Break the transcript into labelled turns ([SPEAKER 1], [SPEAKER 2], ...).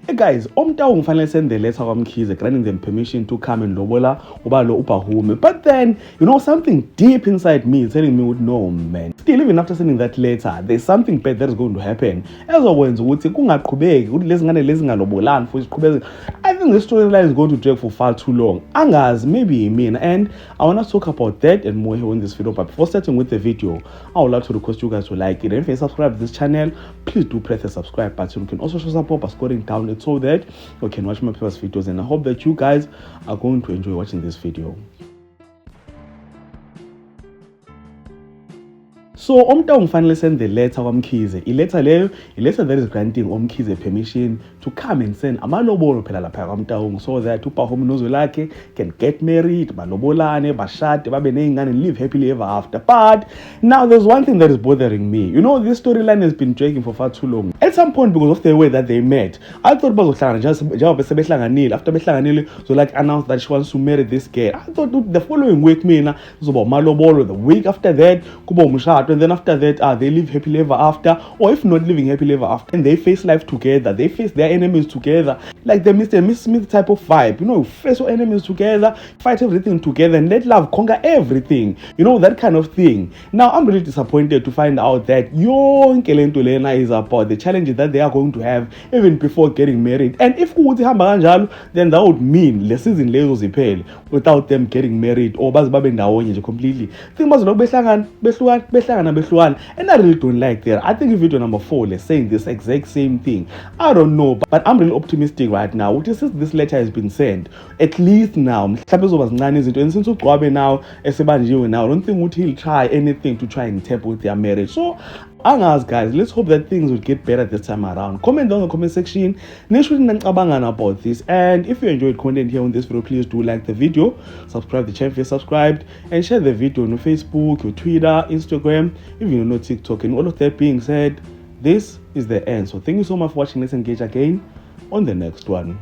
[SPEAKER 1] Hey guys, umntau ngifanele sende letter kwaMkhize granting them permission to come and lobola ubalo uBahume. But then, something deep inside me is telling me, no man. Still, even after sending that letter, there's something bad that is going to happen. Ezokwenza ukuthi kungaqhubeki ukuthi lezi ngane lezi ngalobolani futhi siqhubeke. I think this storyline is going to drag for far too long. Angazi, maybe mean. And I want to talk about that and more here in this video. But before starting with the video, I would like to request you guys to like it. And if you subscribe to this channel, please do press the subscribe button. You can also show support by scoring down it so that you can watch my previous videos. And I hope that you guys are going to enjoy watching this video. So umntau ngifanele send the letter kwaMkhize. I-letter that is granting uMkhize permission to come and send amalobolo phela lapha kwaMntau so that uBahume noZwelakhe can get married, balobolane, bashade, babe ney'ngane and live happily ever after. But now there's one thing that is bothering me. This storyline has been dragging for far too long. At some point, because of the way that they met, I thought bazohlangana njengoba sebehlanganile. After behlanganile, Zwelakhe announced that she wants to marry this girl. I thought the following week mina kuzoba umalobolo, the week after that kuba umshado, and then after that they live happily ever after, or if not living happily ever after, and they face life together, they face their enemies together, like the Mr. and Miss Smith type of vibe. Face your enemies together, fight everything together, and let love conquer everything, that kind of thing. Now I'm really disappointed to find out that yonke lento lena is about the challenges that they are going to have even before getting married. And if kuthi hamba kanjalo, then that would mean le season lezo ziphele without them getting married or baze babe ndawonye nje completely. Think bazoloku behlangana behlukana, and I really don't like that. I think in video number 4 is saying this exact same thing. I don't know, but I'm really optimistic right now. Which is, since this letter has been sent, at least now mhlawumbe zoba zincane izinto, and since uGcwabe now esebanjiwe now, I don't think he'll try anything to try and tamper with their marriage. So angazi guys, let's hope that things will get better this time around. Comment down in the comment section about this, and if you enjoyed content here on this video, please do like the video, subscribe to the channel if you're subscribed, and share the video on your Facebook, your Twitter, Instagram, even on TikTok. And all of that being said, this is the end. So thank you so much for watching. Let's engage again on the next one.